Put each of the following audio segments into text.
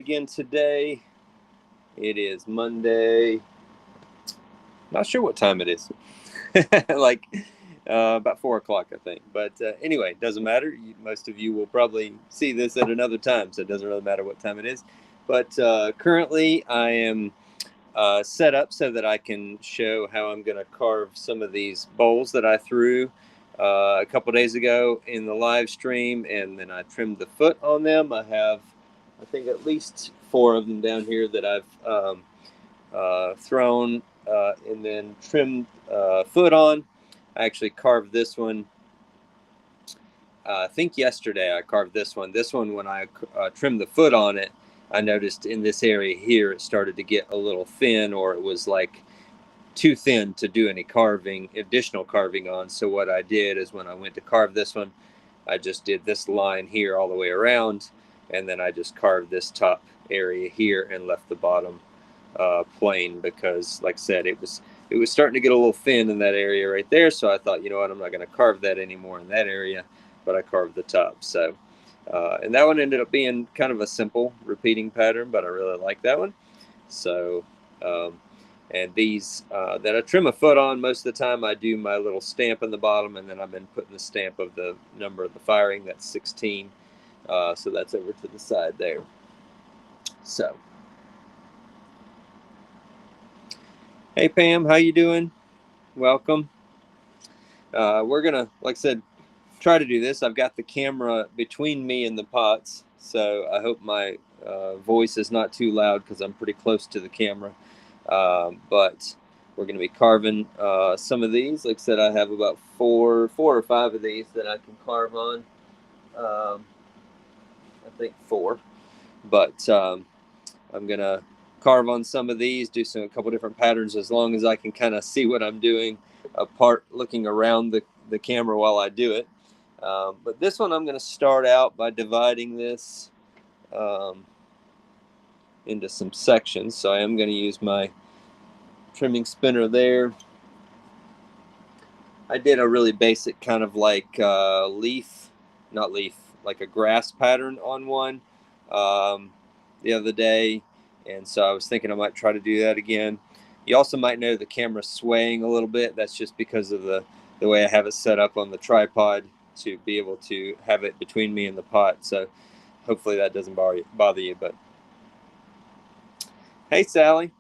Again today. It is Monday. Not sure what time it is. like about 4 o'clock, I think. But anyway, doesn't matter. Most of you will probably see this at another time, so it doesn't really matter what time it is. But currently, I am set up so that I can show how I'm going to carve some of these bowls that I threw a couple days ago in the live stream, and then I trimmed the foot on them. I have, I think, at least four of them down here that I've thrown and then trimmed foot on. I actually carved this one. I think yesterday I carved this one. This one, when I trimmed the foot on it, I noticed in this area here it started to get a little thin, or it was like too thin to do any additional carving on. So what I did is when I went to carve this one, I just did this line here all the way around, and then I just carved this top area here and left the bottom plain, because, like I said, it was starting to get a little thin in that area right there. So I thought, you know what, I'm not going to carve that anymore in that area, but I carved the top. So and that one ended up being kind of a simple repeating pattern, but I really like that one. So um, and these that I trim a foot on, most of the time I do my little stamp in the bottom, and then I've been putting the stamp of the number of the firing. That's 16. So that's over to the side there. So, hey Pam, how you doing? Welcome. We're gonna, like I said, try to do this. I've got the camera between me and the pots, so I hope my voice is not too loud because I'm pretty close to the camera. But we're going to be carving some of these. Like I said, I have about four or five of these that I can carve on. Um, I think four, but I'm going to carve on some of these, do a couple different patterns, as long as I can kind of see what I'm doing apart, looking around the camera while I do it. But this one, I'm going to start out by dividing this um, into some sections. So I am going to use my trimming spinner there. I did a really basic kind of like not leaf, like a grass pattern on one the other day. And so I was thinking I might try to do that again. You also might know the camera swaying a little bit. That's just because of the way I have it set up on the tripod to be able to have it between me and the pot. So hopefully that doesn't bother you. But hey, Sally,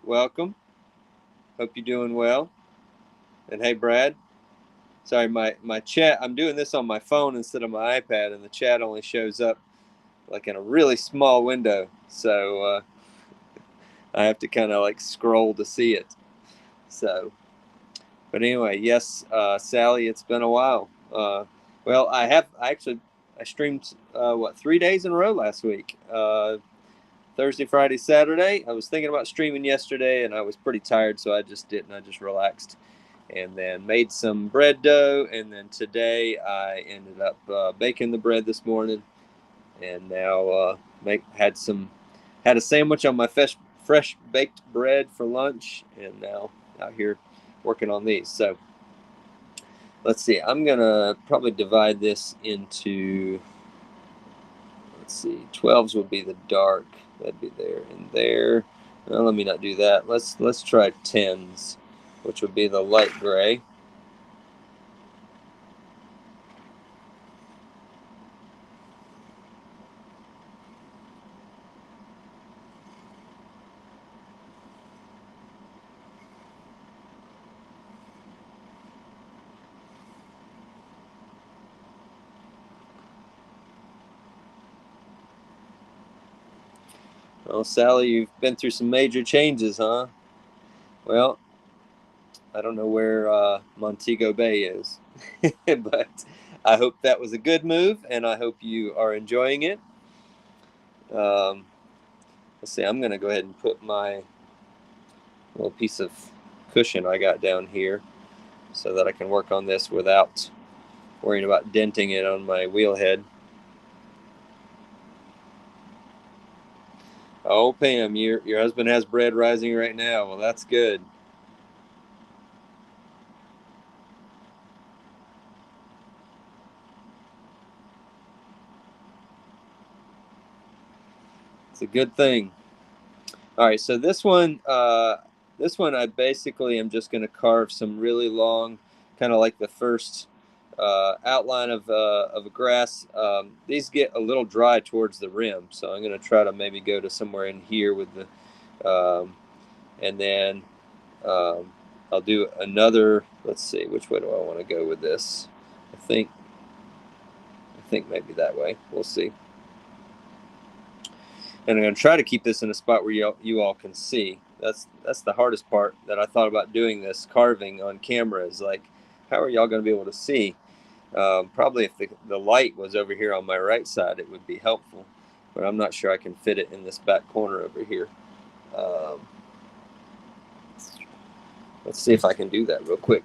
welcome. Hope you're doing well. And hey, Brad. Sorry, my chat, I'm doing this on my phone instead of my iPad, and the chat only shows up like in a really small window. So I have to kind of like scroll to see it. So, but anyway, yes, Sally, it's been a while. Well, I streamed, 3 days in a row last week. Thursday, Friday, Saturday. I was thinking about streaming yesterday, and I was pretty tired, so I just didn't. I just relaxed, and then made some bread dough. And then today I ended up baking the bread this morning, and now had a sandwich on my fresh baked bread for lunch, and now out here working on these. So let's see. I'm gonna probably divide this into, let's see, 12s would be the dark. That'd be there and there. Well, let me not do that. Let's try 10s, which would be the light gray. Well, Sally, you've been through some major changes, huh? Well, I don't know where Montego Bay is, but I hope that was a good move, and I hope you are enjoying it. Um, let's see. I'm going to go ahead and put my little piece of cushion I got down here so that I can work on this without worrying about denting it on my wheel head. Oh, Pam, your husband has bread rising right now. Well, that's good. good thing. All right, so this one I basically am just going to carve some really long, kind of like the first outline of a grass. These get a little dry towards the rim, so I'm going to try to maybe go to somewhere in here with the, and then I'll do another. Let's see, which way do I want to go with this? I think maybe that way. We'll see. And I'm going to try to keep this in a spot where you all can see. That's the hardest part that I thought about doing this carving on camera, is like, how are y'all going to be able to see? Probably if the light was over here on my right side, it would be helpful. But I'm not sure I can fit it in this back corner over here. Let's see if I can do that real quick.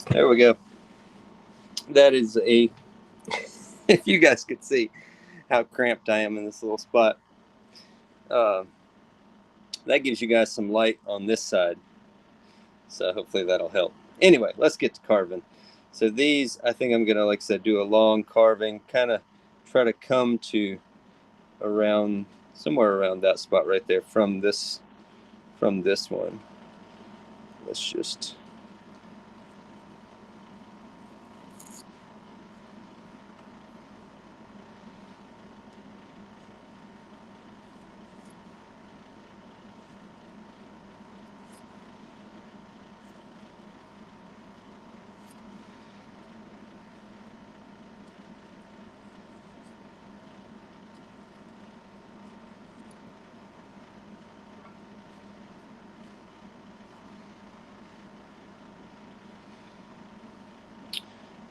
There we go. That is a, if you guys could see how cramped I am in this little spot. That gives you guys some light on this side. So hopefully that'll help. Anyway, let's get to carving. So these, I think I'm going to, like I said, do a long carving, kind of try to come to around, somewhere around that spot right there from this one. Let's just...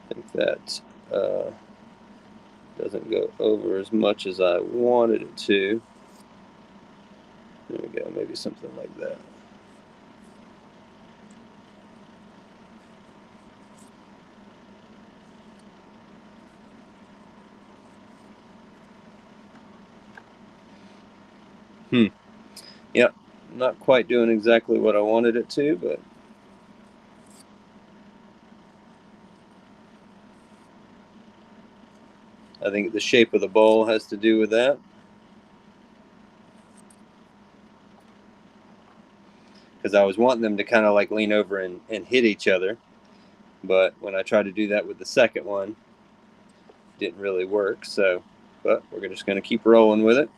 I think that doesn't go over as much as I wanted it to. There we go, maybe something like that. Yep, not quite doing exactly what I wanted it to, but I think the shape of the bowl has to do with that. Because I was wanting them to kind of like lean over and hit each other. But when I tried to do that with the second one, it didn't really work. So, but we're just going to keep rolling with it.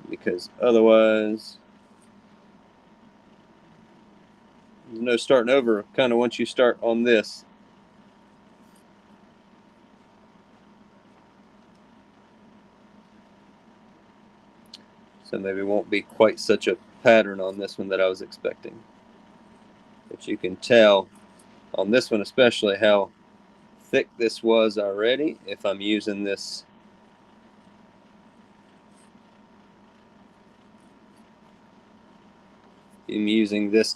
Because otherwise, there's no starting over kind of once you start on this. So maybe it won't be quite such a pattern on this one that I was expecting. But you can tell on this one especially how thick this was already if I'm using this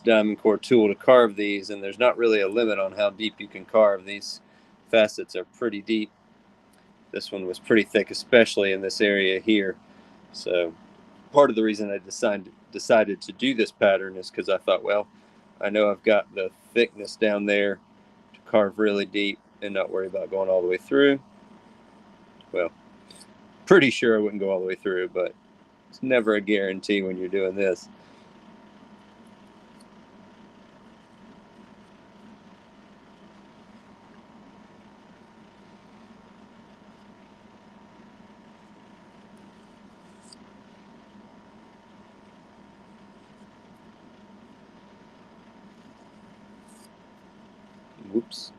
diamond core tool to carve these, and there's not really a limit on how deep you can carve. These facets are pretty deep. This one was pretty thick, especially in this area here. So part of the reason I decided to do this pattern is because I thought, well, I know I've got the thickness down there to carve really deep and not worry about going all the way through. Well, pretty sure I wouldn't go all the way through, but it's never a guarantee when you're doing this. Whoops.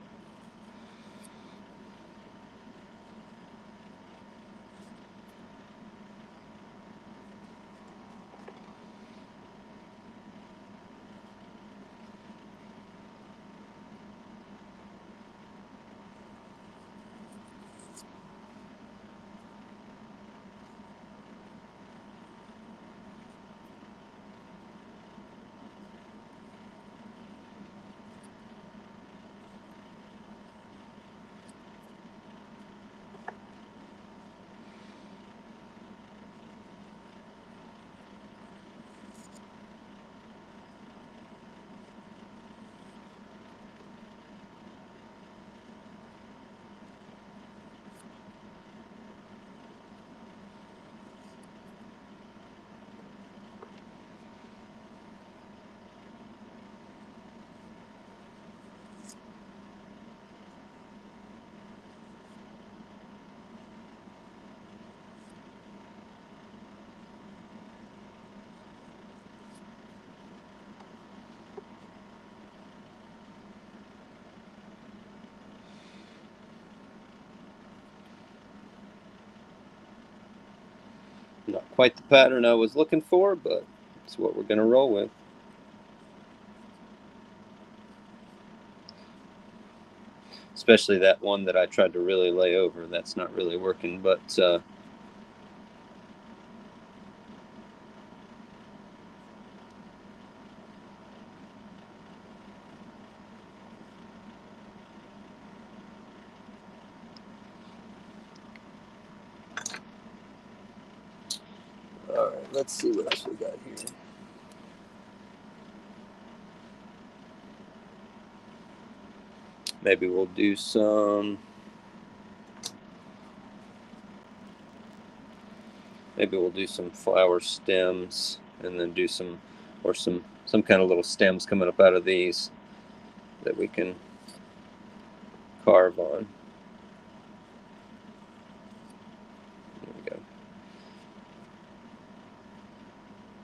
Not quite the pattern I was looking for, but it's what we're going to roll with. Especially that one that I tried to really lay over. That's not really working, but all right, let's see what else we got here. Maybe we'll do some. Maybe we'll do some flower stems, and then do some kind of little stems coming up out of these that we can carve on. There we go.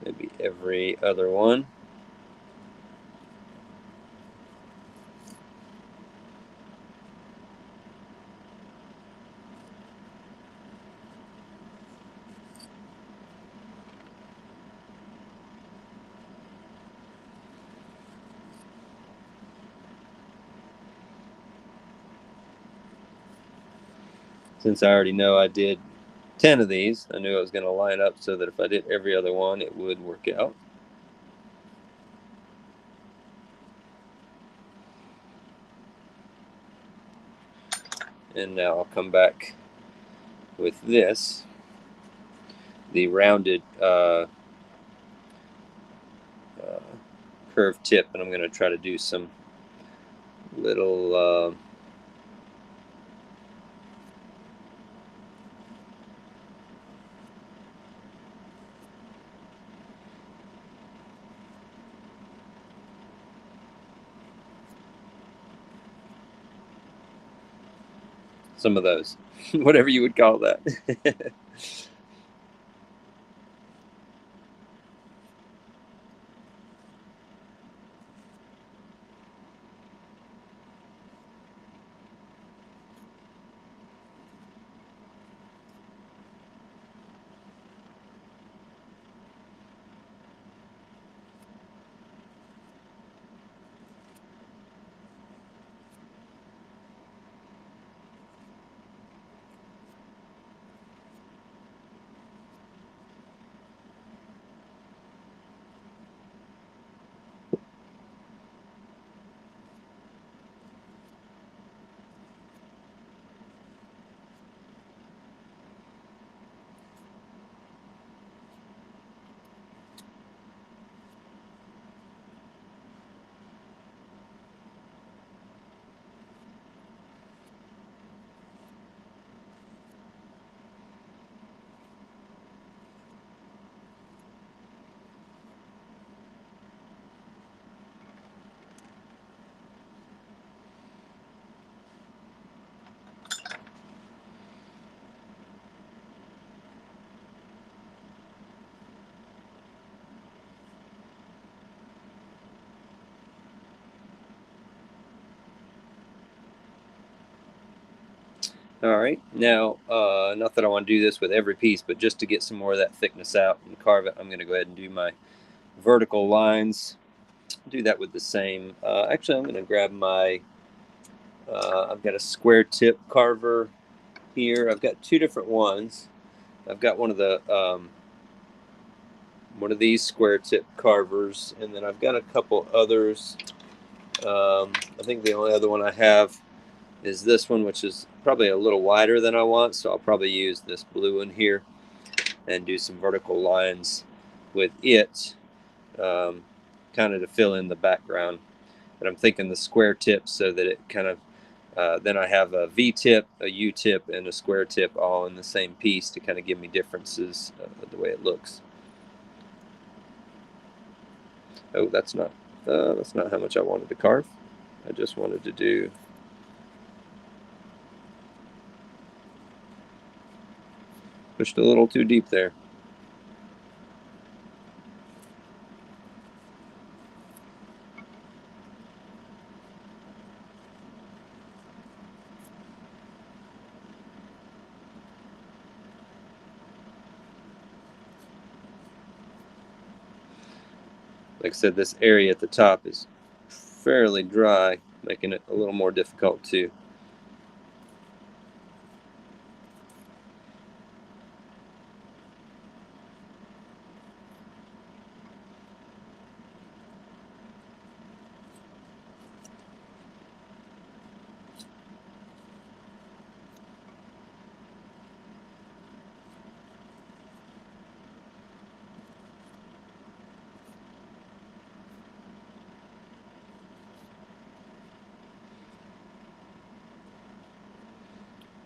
Maybe every other one. Since I already know I did 10 of these, I knew I was going to line up so that if I did every other one, it would work out. And now I'll come back with this, the rounded curved tip, and I'm going to try to do some little some of those, whatever you would call that. All right, now, not that I want to do this with every piece, but just to get some more of that thickness out and carve it, I'm going to go ahead and do my vertical lines. Do that with the same. Actually, I'm going to grab my, I've got a square tip carver here. I've got two different ones. I've got one of these square tip carvers, and then I've got a couple others. I think the only other one I have is this one, which is probably a little wider than I want, so I'll probably use this blue one here and do some vertical lines with it, kind of to fill in the background. But I'm thinking the square tip so that it kind of, then I have a V tip, a U tip, and a square tip all in the same piece to kind of give me differences the way it looks. Oh, that's not how much I wanted to carve. I just wanted to do pushed a little too deep there. Like I said, this area at the top is fairly dry, making it a little more difficult too.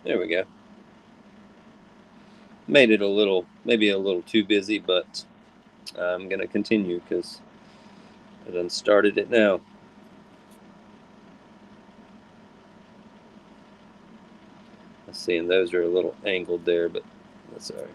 There we go. Made it maybe a little too busy, but I'm going to continue because I done started it now. I see, and those are a little angled there, but that's all right.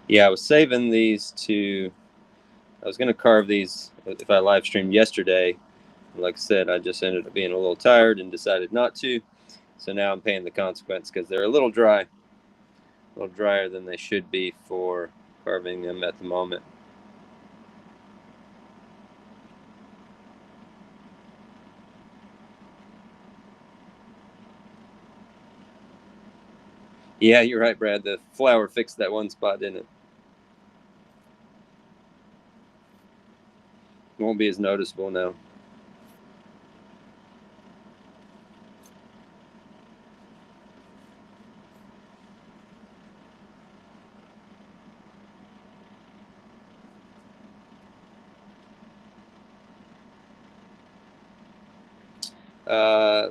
Yeah, I was saving these to. I was going to carve these if I live streamed yesterday. Like I said, I just ended up being a little tired and decided not to. So now I'm paying the consequence because they're a little dry, a little drier than they should be for carving them at the moment. Yeah, you're right, Brad. The flower fixed that one spot, didn't it? It won't be as noticeable now.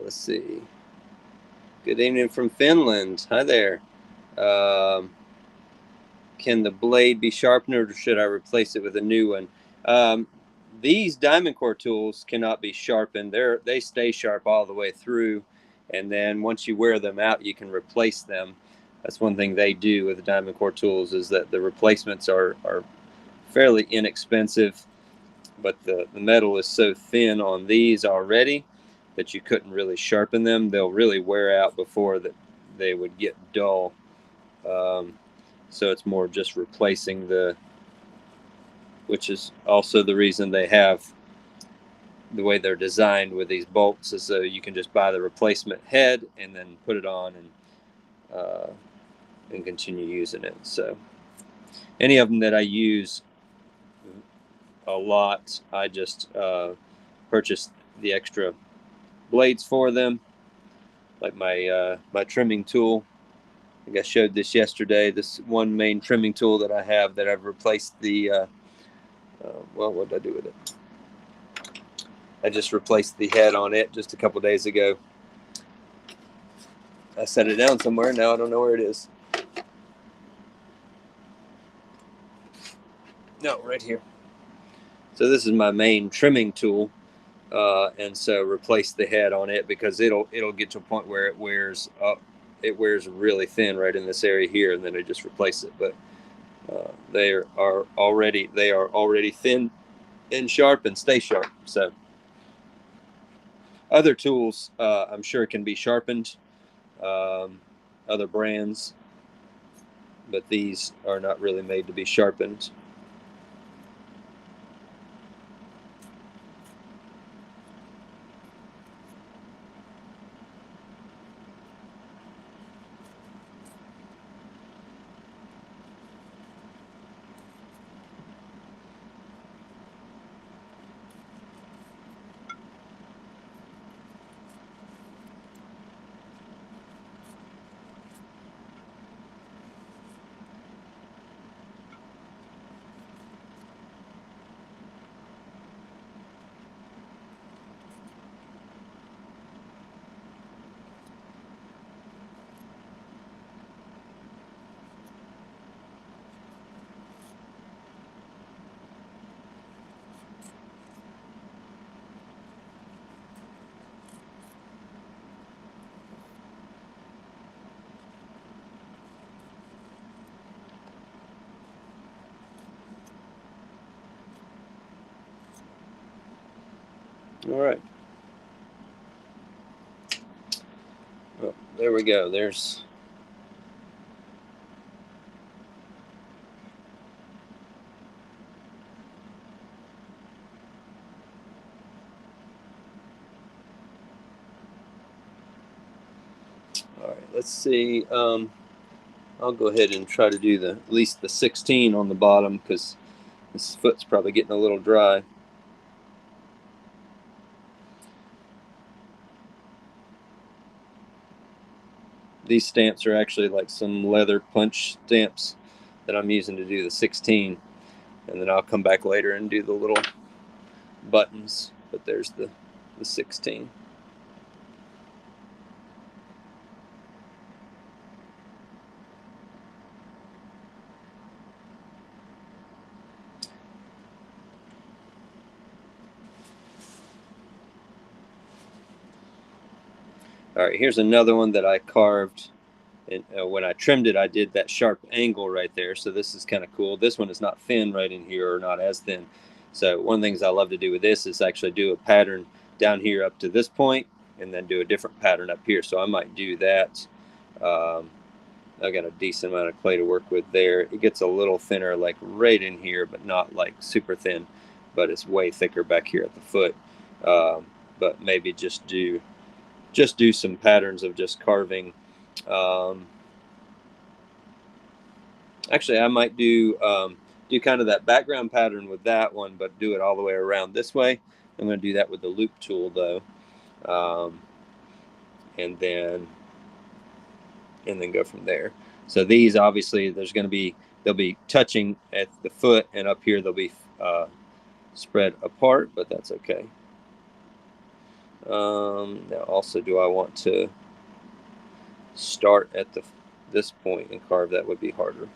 Let's see. Good evening from Finland. Hi there. Um, can the blade be sharpened, or should I replace it with a new one? These diamond core tools cannot be sharpened. They stay sharp all the way through, and then once you wear them out, you can replace them. That's one thing they do with the diamond core tools, is that the replacements are fairly inexpensive, but the metal is so thin on these already that you couldn't really sharpen them. They'll really wear out before that they would get dull. So it's more just replacing which is also the reason they have the way they're designed with these bolts, is so you can just buy the replacement head and then put it on and continue using it. So any of them that I use a lot, I just purchase the extra blades for them, like my trimming tool. I think I showed this yesterday. This one main trimming tool that I have that I've replaced the well, what did I do with it? I just replaced the head on it just a couple days ago. I set it down somewhere. Now I don't know where it is. No, right here. So this is my main trimming tool, and so replace the head on it because it'll get to a point where it wears up. It wears really thin right in this area here, and then I just replace it. But they are already thin and sharp and stay sharp. So other tools, I'm sure, can be sharpened. Other brands, but these are not really made to be sharpened. All right. Well, there we go. There's all right. Let's see. I'll go ahead and try to do at least the 16 on the bottom because this foot's probably getting a little dry. These stamps are actually like some leather punch stamps that I'm using to do the 16, and then I'll come back later and do the little buttons. But there's the 16. All right, here's another one that I carved. And when I trimmed it, I did that sharp angle right there. So this is kind of cool. This one is not thin right in here, or not as thin. So one of the things I love to do with this is actually do a pattern down here up to this point, and then do a different pattern up here. So I might do that. I got a decent amount of clay to work with there. It gets a little thinner like right in here, but not like super thin. But it's way thicker back here at the foot. But maybe just do some patterns of just carving. Actually, I might do kind of that background pattern with that one, but do it all the way around this way. I'm going to do that with the loop tool though, and then go from there. So these obviously they'll be touching at the foot, and up here they'll be spread apart, but that's okay. Now also, do I want to start at this point and carve? That would be harder.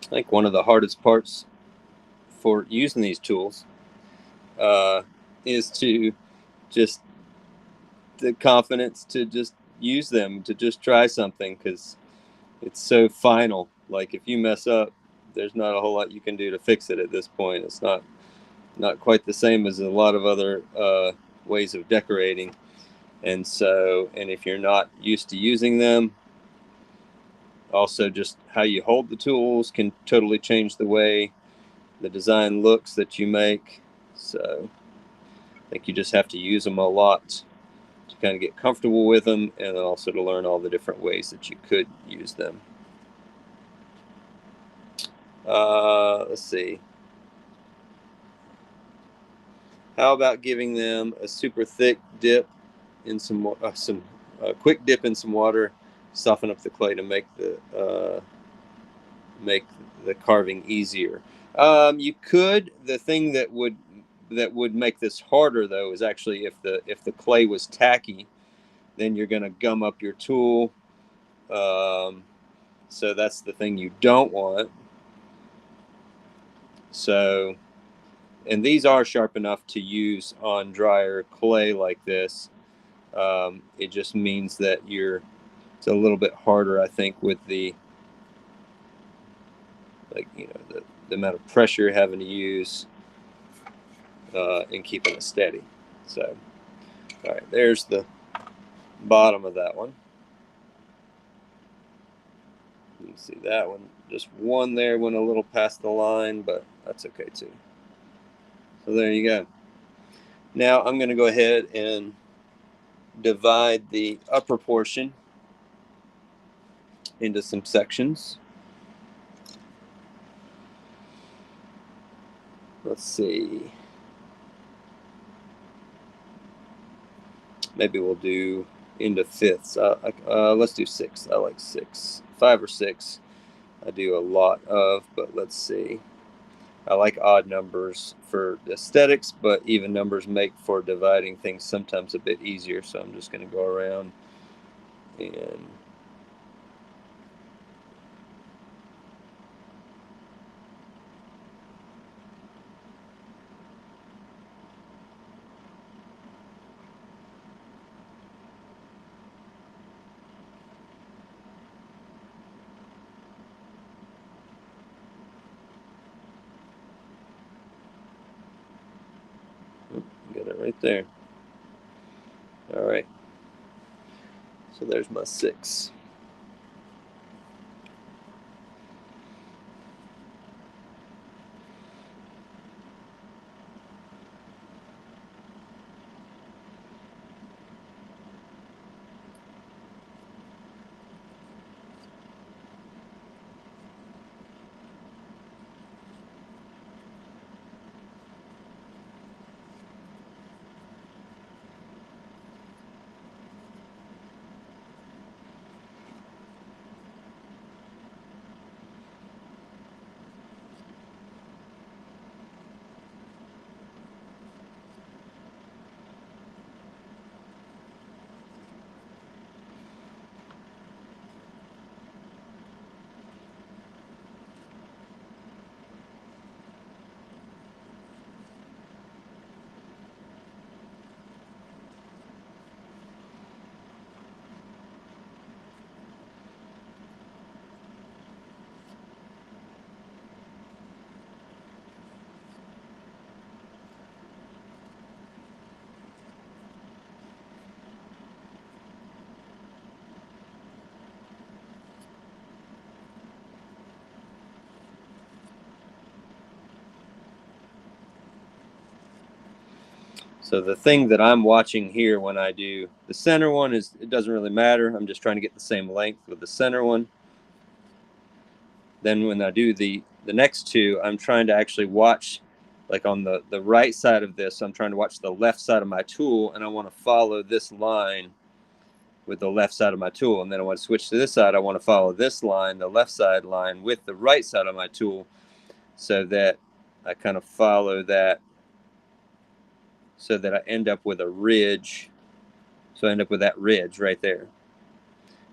I think one of the hardest parts for using these tools is to just the confidence to just use them, to just try something, because it's so final. Like if you mess up, there's not a whole lot you can do to fix it at this point. It's not quite the same as a lot of other ways of decorating. And so, and if you're not used to using them, also just how you hold the tools can totally change the way the design looks that you make. So I think you just have to use them a lot to kind of get comfortable with them, and also to learn all the different ways that you could use them. Let's see. How about giving them a super thick dip in some quick dip in some water, soften up the clay to make the carving easier. You could. The thing that would make this harder though is actually if the clay was tacky, then you're going to gum up your tool. So that's the thing you don't want. So, and these are sharp enough to use on drier clay like this. It just means that it's a little bit harder, I think, with the, like, the amount of pressure you're having to use in keeping it steady. So, all right, there's the bottom of that one. You can see that one, just one there went a little past the line, but that's okay too. So there you go. Now I'm going to go ahead and divide the upper portion into some sections. Let's see. Maybe we'll do into fifths. Let's do 6. I like 6. 5 or 6 I do a lot of, but let's see. I like odd numbers for aesthetics, but even numbers make for dividing things sometimes a bit easier. So I'm just going to go around and get it right there. All right. So there's my 6. So the thing that I'm watching here when I do the center one is, it doesn't really matter. I'm just trying to get the same length with the center one. Then when I do the next two, I'm trying to actually watch, like on the right side of this, I'm trying to watch the left side of my tool, and I want to follow this line with the left side of my tool. And then I want to switch to this side. I want to follow this line, the left side line, with the right side of my tool, so that I kind of follow that, so that I end up with a ridge. So I end up with that ridge right there.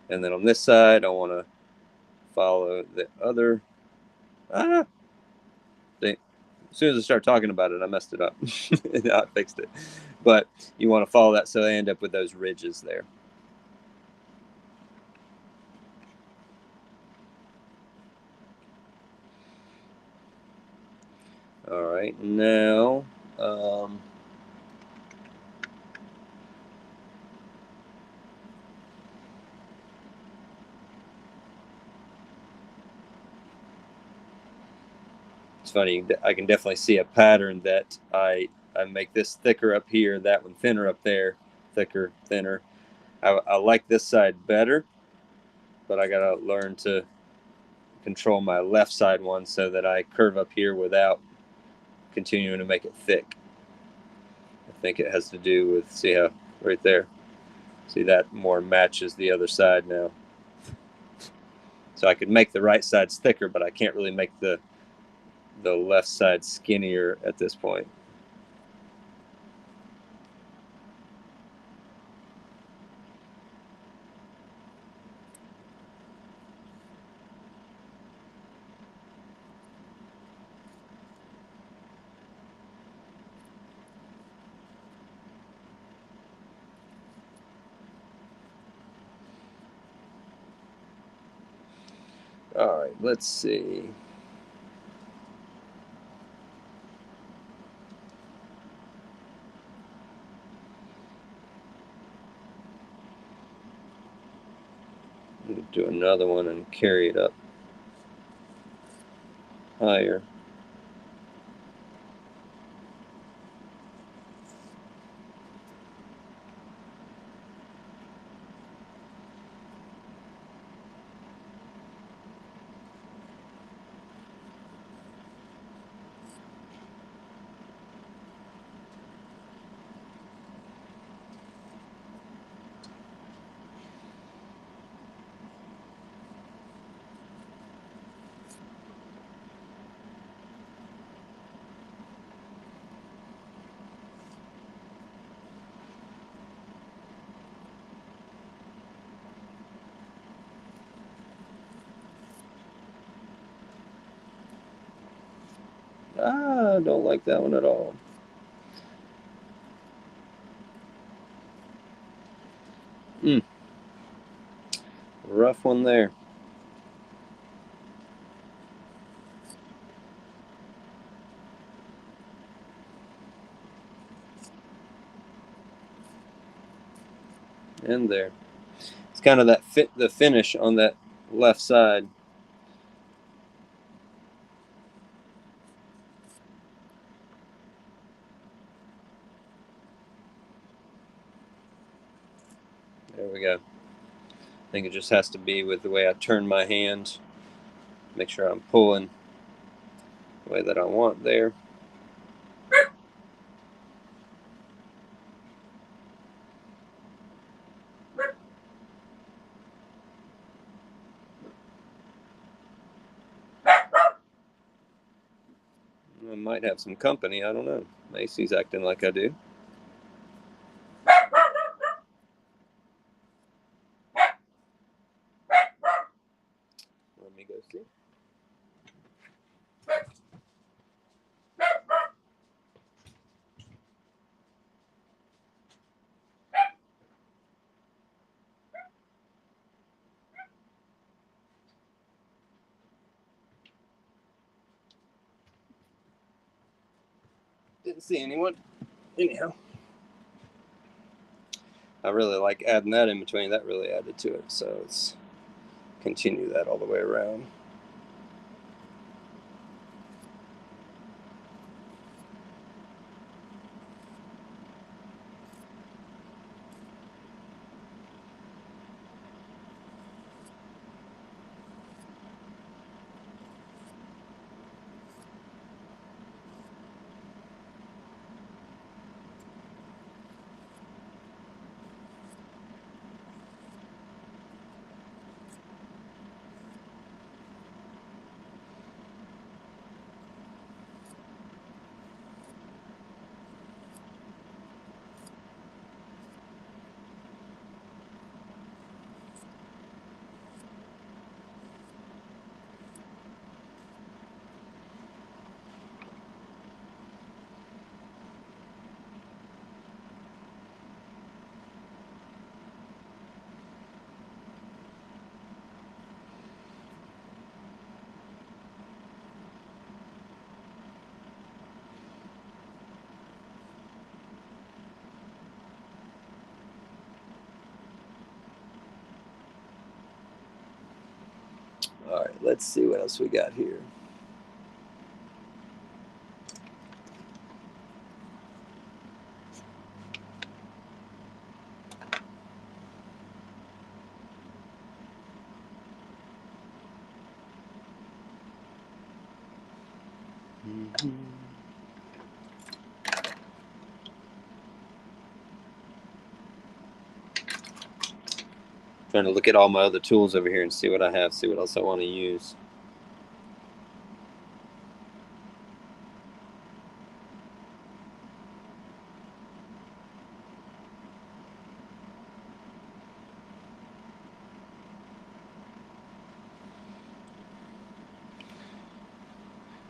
And then on this side, I want to follow the other Ah, see, as soon as I start talking about it, I messed it up. Now I fixed it. But you want to follow that so they end up with those ridges there. All right, now it's funny. I can definitely see a pattern that I make this thicker up here, that one thinner up there, thicker, thinner. I like this side better, but I gotta learn to control my left side one so that I curve up here without continuing to make it thick. I think it has to do with, see how right there, see that more matches the other side now. So I could make the right sides thicker, but I can't really make the left side skinnier at this point. All right, let's see. Do another one and carry it up higher. Ah, I don't like that one at all. Rough one there. And there. It's kind of that the finish on that left side. There we go. I think it just has to be with the way I turn my hand. Make sure I'm pulling the way that I want there. I might have some company. I don't know. Macy's acting like I do. Let me go see. Didn't see anyone. Anyhow, I really like adding that in between. That really added to it. So let's continue that all the way around. All right, let's see what else we got here. Trying to look at all my other tools over here and see what I have, see what else I want to use.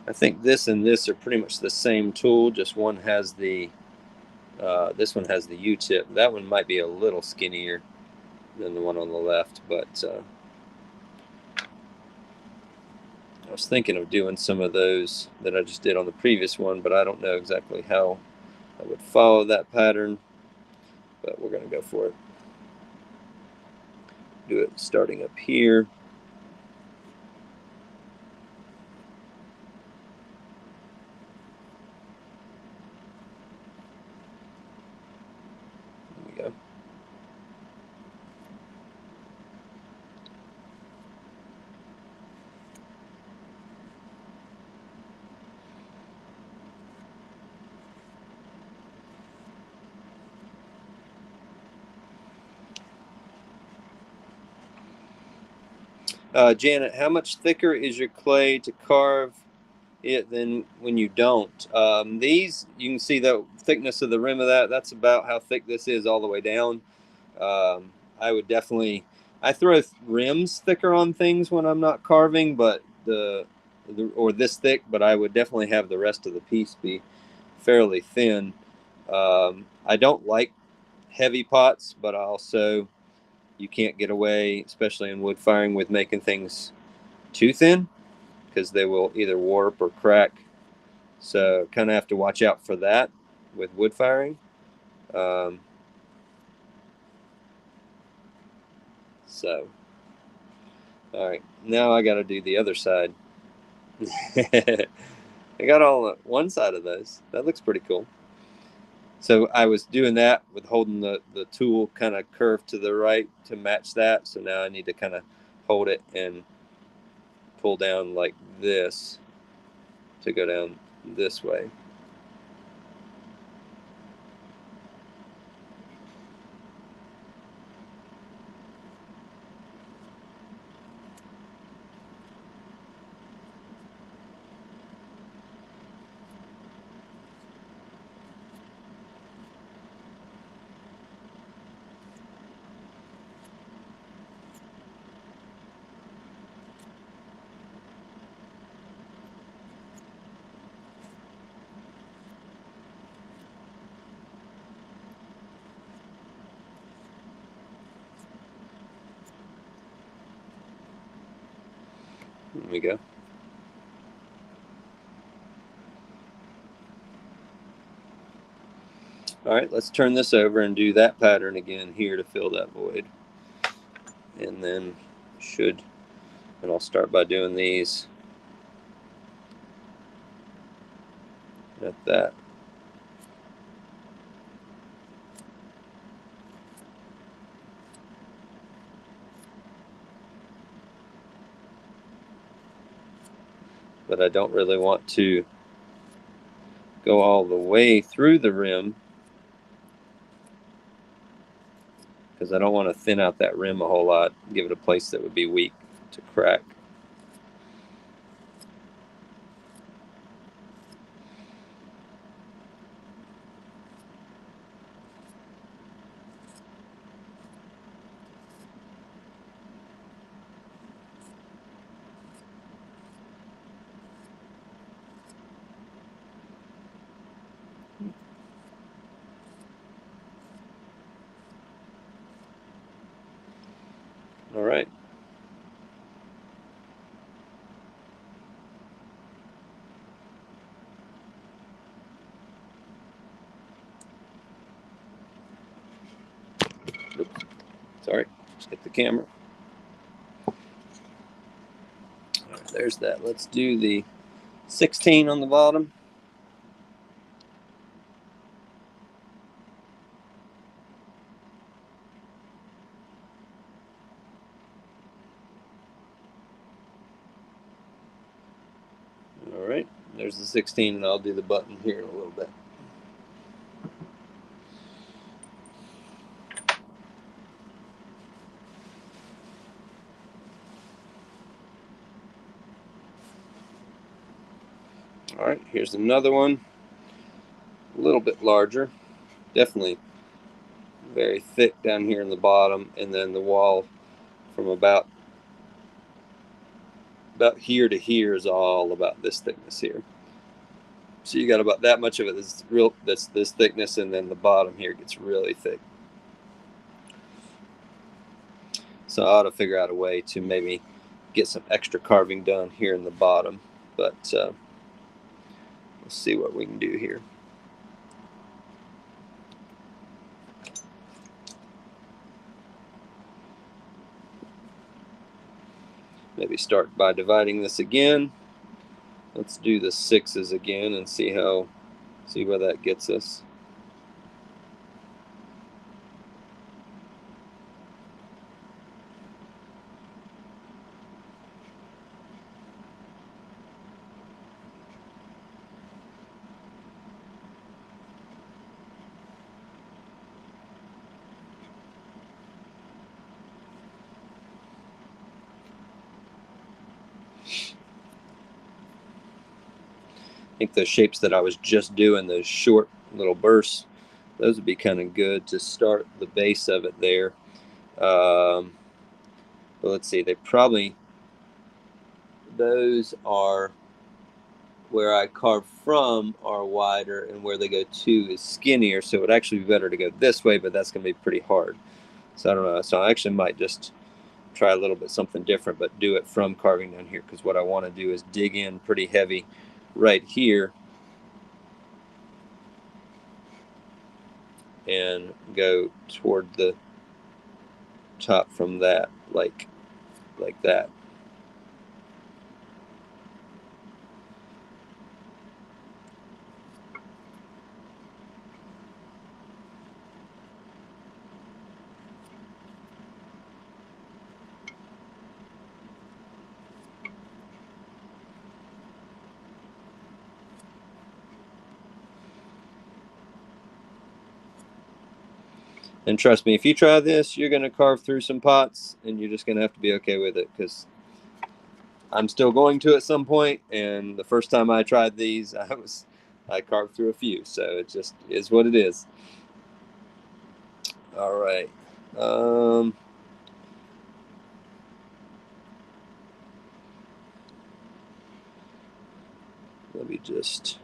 I think this and this are pretty much the same tool, just one has the this one has the U-tip. That one might be a little skinnier than the one on the left, but I was thinking of doing some of those that I just did on the previous one, but I don't know exactly how I would follow that pattern, but we're going to go for it. Do it starting up here. There we go. Janet, how much thicker is your clay to carve it than when you don't? These, you can see the thickness of the rim of that. That's about how thick this is all the way down. I would definitely, I throw rims thicker on things when I'm not carving, but or this thick, but I would definitely have the rest of the piece be fairly thin. I don't like heavy pots, but also you can't get away, especially in wood firing, with making things too thin because they will either warp or crack. So kind of have to watch out for that with wood firing. So, all right, now I got to do the other side. I got all one side of those. That looks pretty cool. So I was doing that with holding the tool kind of curved to the right to match that. So now I need to kind of hold it and pull down like this to go down this way. There we go. All right, let's turn this over and do that pattern again here to fill that void. And then and I'll start by doing these at that. But I don't really want to go all the way through the rim because I don't want to thin out that rim a whole lot, give it a place that would be weak to crack. All right. Oops. Sorry, just hit the camera. there's that. Let's do the 16 on the bottom. All right, there's the 16, and I'll do the button here in a little bit. All right, here's another one, a little bit larger, definitely very thick down here in the bottom, and then the wall from about here to here is all about this thickness here. So you got about that much of it that's this thickness, and then the bottom here gets really thick. So I ought to figure out a way to maybe get some extra carving done here in the bottom, but let's see what we can do here. Maybe start by dividing this again. Let's do the 6s again and see where that gets us. I think those shapes that I was just doing, those short little bursts, those would be kind of good to start the base of it there. But let's see, those are where I carve from are wider, and where they go to is skinnier, so it would actually be better to go this way, but that's going to be pretty hard. So I don't know. So I actually might just try a little bit something different, but do it from carving down here, because what I want to do is dig in pretty heavy right here and go toward the top from that, like that. And trust me, if you try this, you're going to carve through some pots, and you're just going to have to be okay with it, because I'm still going to at some point, and the first time I tried these, I carved through a few, so it just is what it is. All right. Let me just...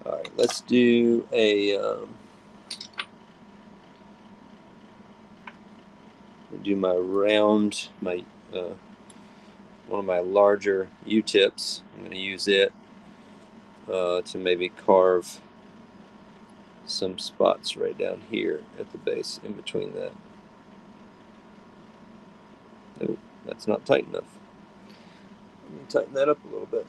All right, let's do my round, one of my larger U-tips. I'm going to use it to maybe carve some spots right down here at the base in between that. Oh, that's not tight enough. Let me tighten that up a little bit.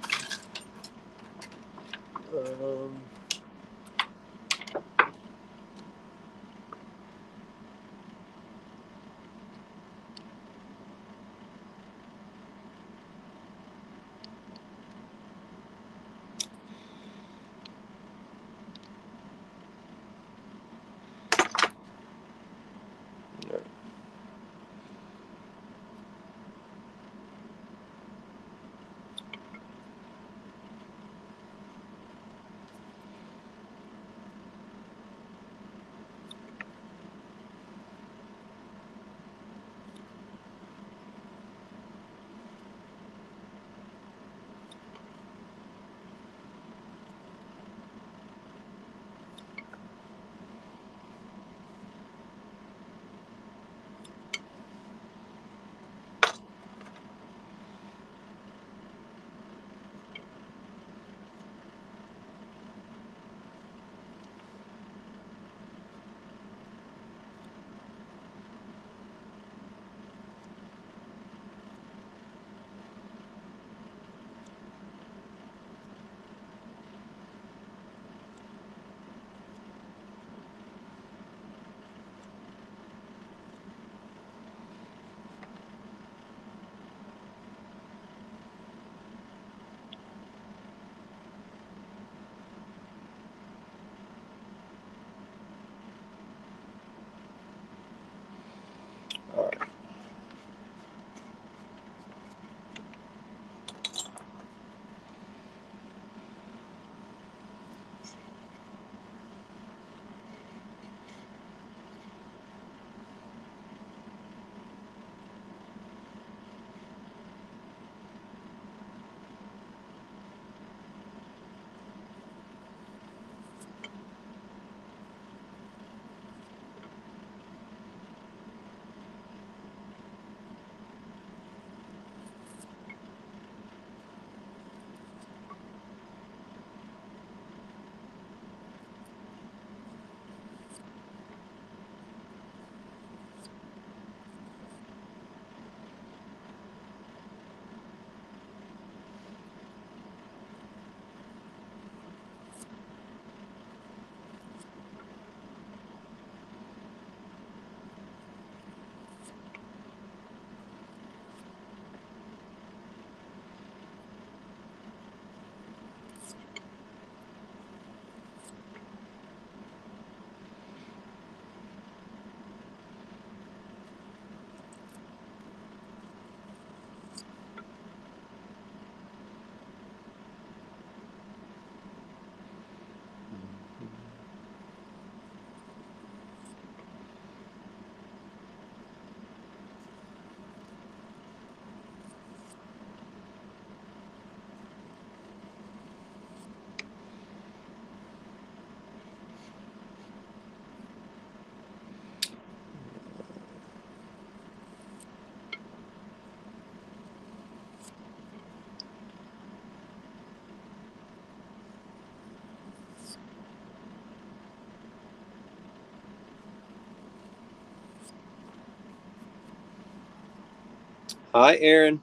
Hi, Aaron.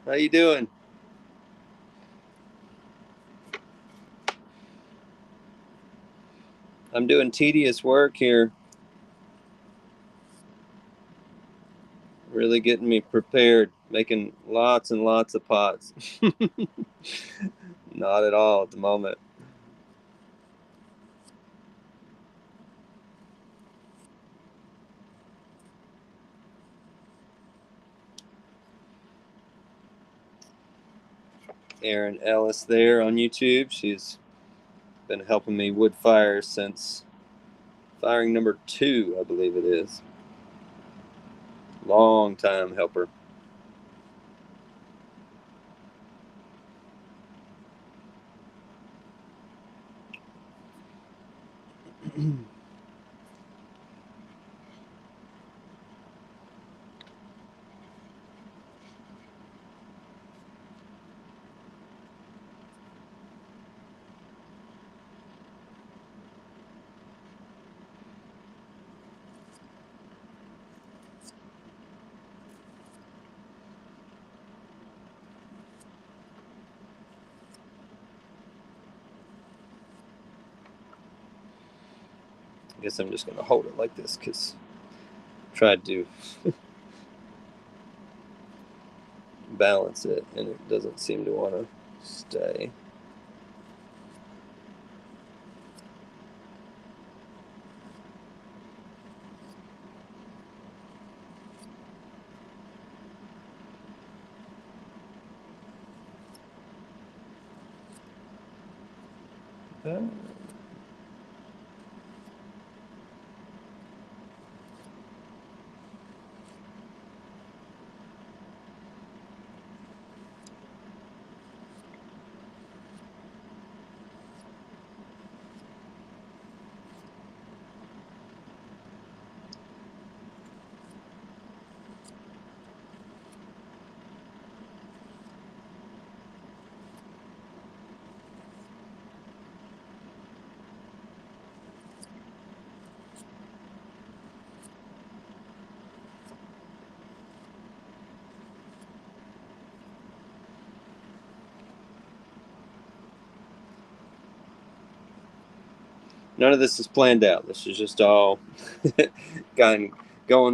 How you doing? I'm doing tedious work here, really getting me prepared, making lots and lots of pots. Not at all at the moment. Erin Ellis there on YouTube. She's been helping me wood fire since firing number 2, I believe it is. Long time helper. I guess I'm just going to hold it like this because I tried to balance it and it doesn't seem to want to stay. None of this is planned out. This is just all going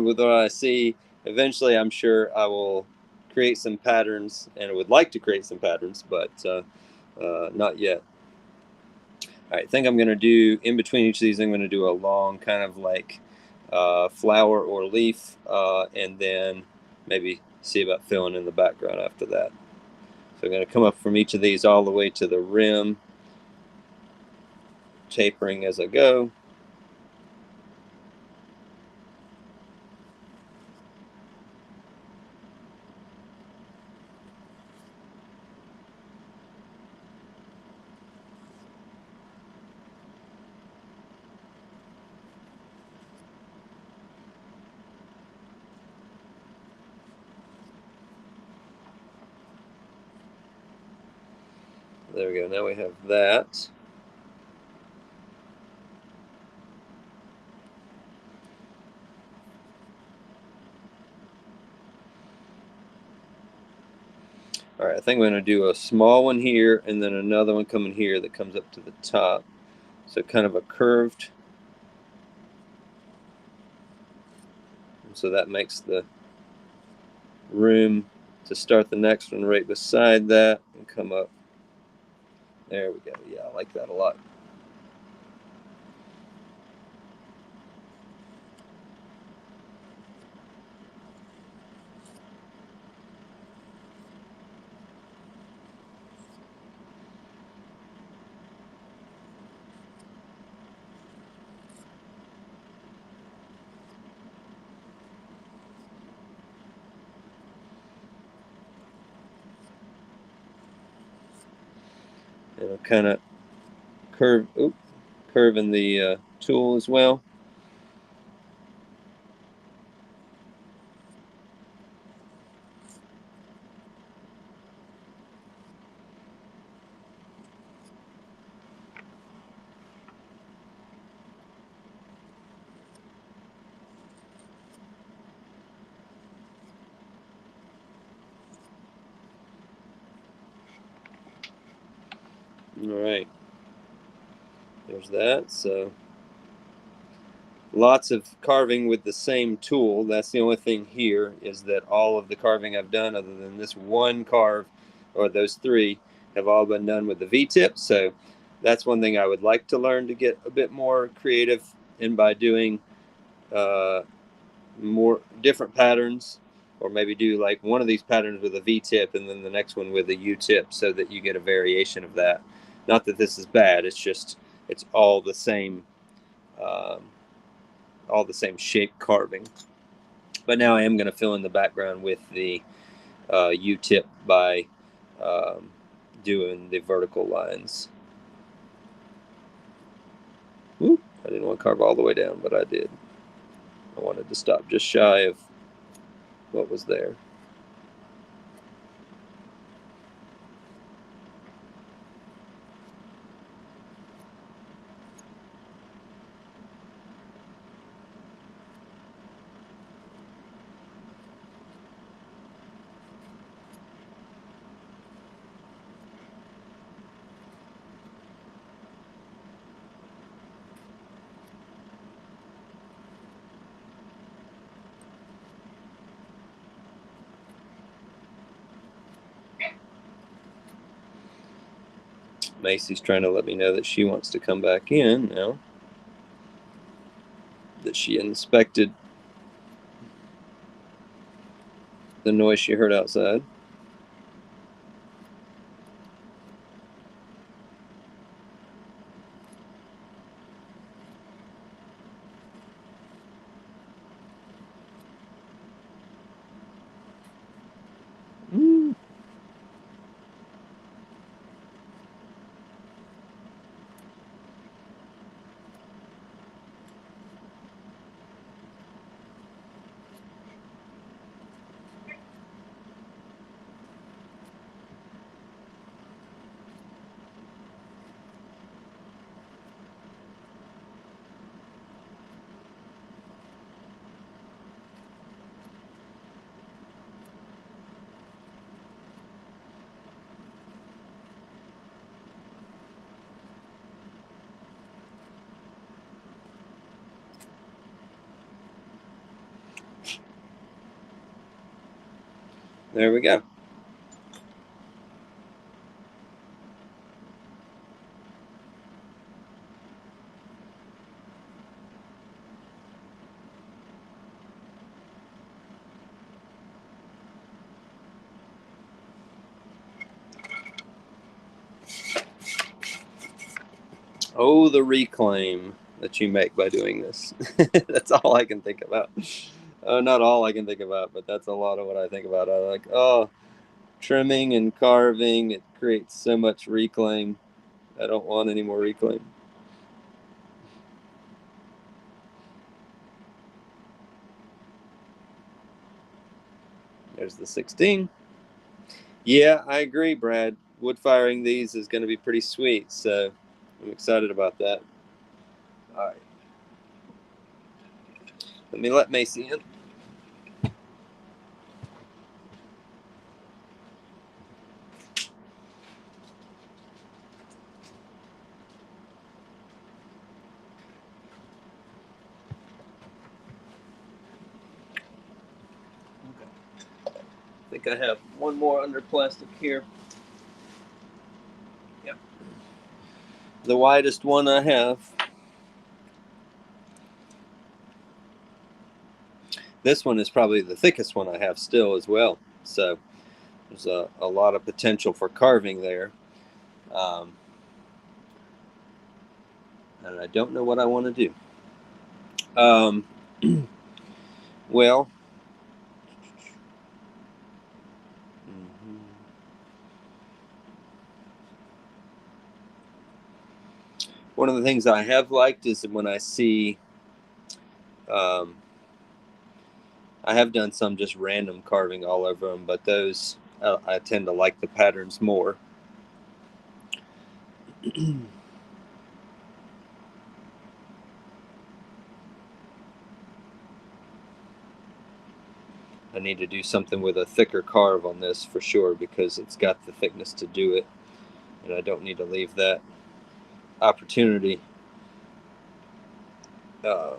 with what I see. Eventually, I'm sure I will create some patterns, and I would like to create some patterns, but not yet. All right, I think I'm going to do, in between each of these, I'm going to do a long kind of like flower or leaf, and then maybe see about filling in the background after that. So I'm going to come up from each of these all the way to the rim, tapering as I go. There we go. Now we have that. All right, I think I'm going to do a small one here and then another one coming here that comes up to the top. So kind of a curved. So that makes the room to start the next one right beside that and come up. There we go. Yeah, I like that a lot. And I'll kind of curve in the tool as well. All right, there's that. So lots of carving with the same tool. That's the only thing here, is that all of the carving I've done, other than this one carve, or those three, have all been done with the V-tip. So that's one thing I would like to learn to get a bit more creative in, by doing uh, more different patterns, or maybe do like one of these patterns with a V-tip and then the next one with a U-tip, so that you get a variation of that. Not that this is bad, it's just it's um, all the same shape carving. But now I am going to fill in the background with the U-tip by um, doing the vertical lines. Whoop, I didn't want to carve all the way down, but I did. I wanted to stop just shy of what was there. Macy's trying to let me know that she wants to come back in now, that she inspected the noise she heard outside. Mm. There we go. Oh, the reclaim that you make by doing this. That's all I can think about. Not all I can think about, but that's a lot of what I think about. I like, oh, trimming and carving. It creates so much reclaim. I don't want any more reclaim. There's the 16. Yeah, I agree, Brad. Wood firing these is going to be pretty sweet, so I'm excited about that. All right. Let me let Macy in. I think I have one more under plastic here. Yep. The widest one I have. This one is probably the thickest one I have still as well. So there's a lot of potential for carving there. And I don't know what I want to do. Um, well, one of the things I have liked is when I see, um, I have done some just random carving all over them, but those I tend to like the patterns more. I need to do something with a thicker carve on this for sure, because it's got the thickness to do it. and I don't need to leave that opportunity. I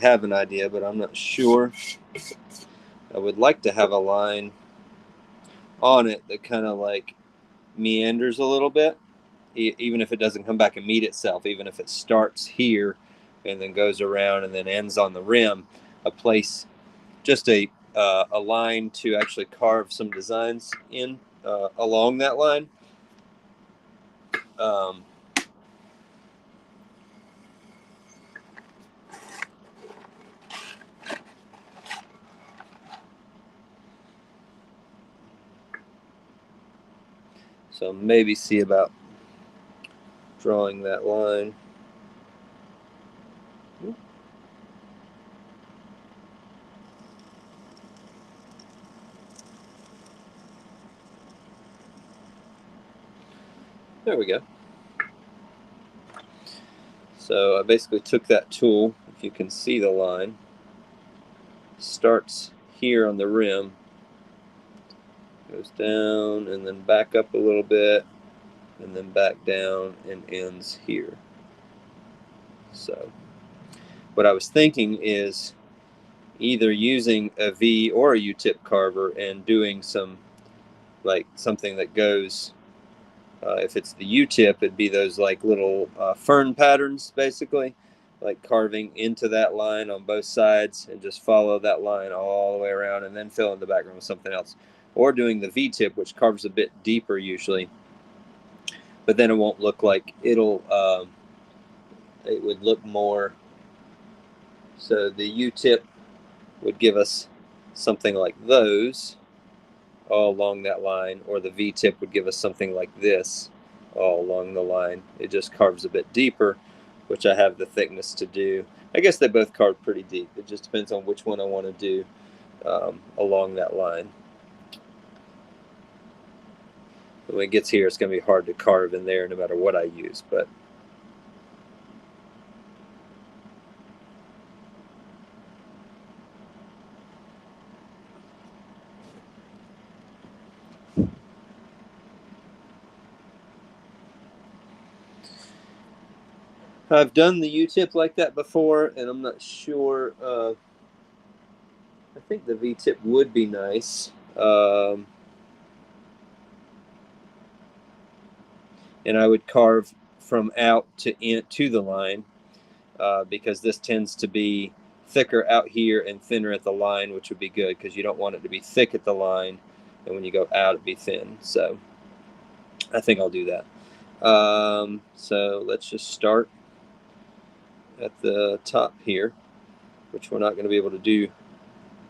have an idea, but I'm not sure. I would like to have a line on it that kind of like meanders a little bit, even if it doesn't come back and meet itself, even if it starts here and then goes around and then ends on the rim, a place, just a line to actually carve some designs in along that line. So maybe see about drawing that line. There we go. So I basically took that tool, if you can see the line, starts here on the rim, goes down and then back up a little bit, and then back down and ends here. So what I was thinking is either using a V or a U-tip carver and doing some, like something that goes, if it's the U-tip, it'd be those like little fern patterns, basically, like carving into that line on both sides and just follow that line all the way around and then fill in the background with something else. Or doing the V-tip, which carves a bit deeper usually, but then it won't look like it would look more. So the U-tip would give us something like those all along that line, or the V-tip would give us something like this all along the line. It just carves a bit deeper, which I have the thickness to do. I guess they both carve pretty deep. It just depends on which one I want to do along that line. When it gets here, it's going to be hard to carve in there no matter what I use, but I've done the U-tip like that before, and I'm not sure. I think the V-tip would be nice. And I would carve from out to in to the line, because this tends to be thicker out here and thinner at the line, which would be good because you don't want it to be thick at the line, and when you go out, it'd be thin. So I think I'll do that. So let's just start at the top here, which we're not going to be able to do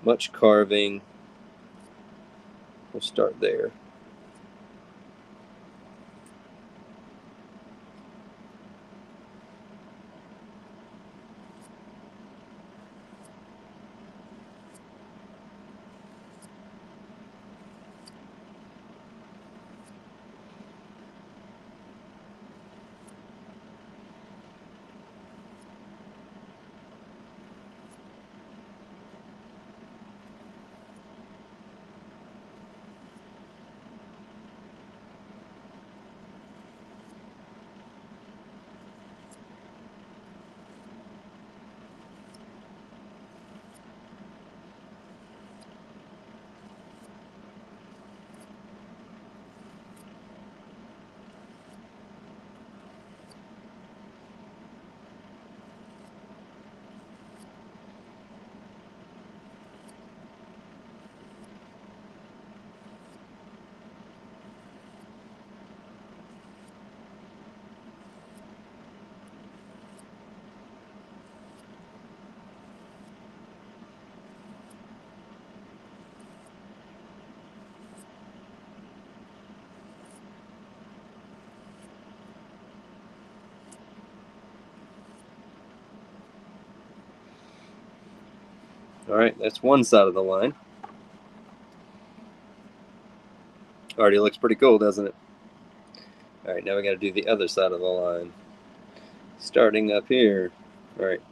much carving. We'll start there. All right, that's one side of the line. Already looks pretty cool, doesn't it? All right, now we got to do the other side of the line. Starting up here. All right.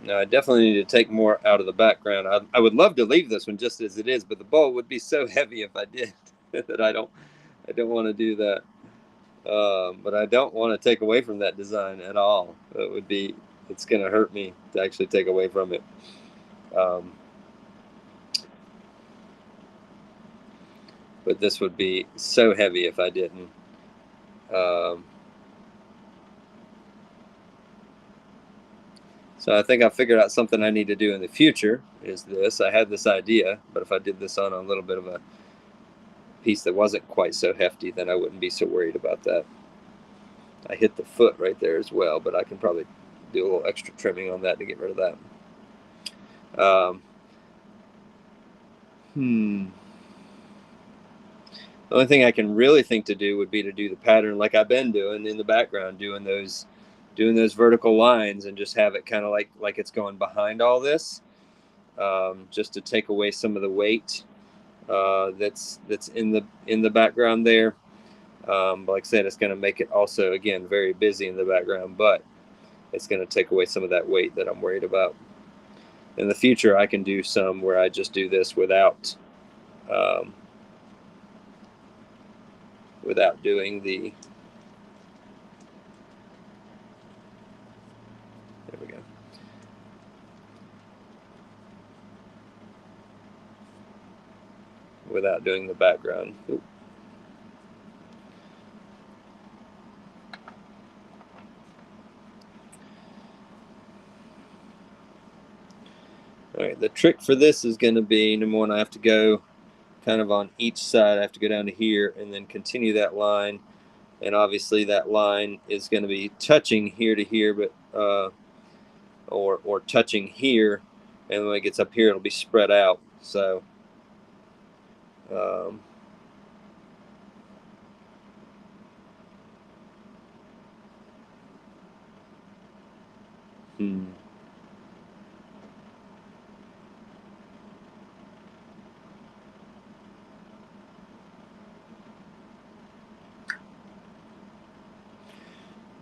Now, I definitely need to take more out of the background. I would love to leave this one just as it is, but the bowl would be so heavy if I did that I don't want to do that. But I don't want to take away from that design at all. It's going to hurt me to actually take away from it. But this would be so heavy if I didn't. So I think I figured out something I need to do in the future is this. I had this idea, but if I did this on a little bit of a piece that wasn't quite so hefty, then I wouldn't be so worried about that. I hit the foot right there as well, but I can probably do a little extra trimming on that to get rid of that. The only thing I can really think to do would be to do the pattern like I've been doing in the background, doing those vertical lines, and just have it kind of like it's going behind all this, just to take away some of the weight that's in the background there. But like I said, it's going to make it also, again, very busy in the background, but it's going to take away some of that weight that I'm worried about. In the future, I can do some where I just do this without doing the, there we go. Without doing the background. Ooh. All right, the trick for this is going to be, number one, I have to go kind of on each side. I have to go down to here and then continue that line. And obviously that line is going to be touching here to here, but or touching here, and when it gets up here, it'll be spread out. So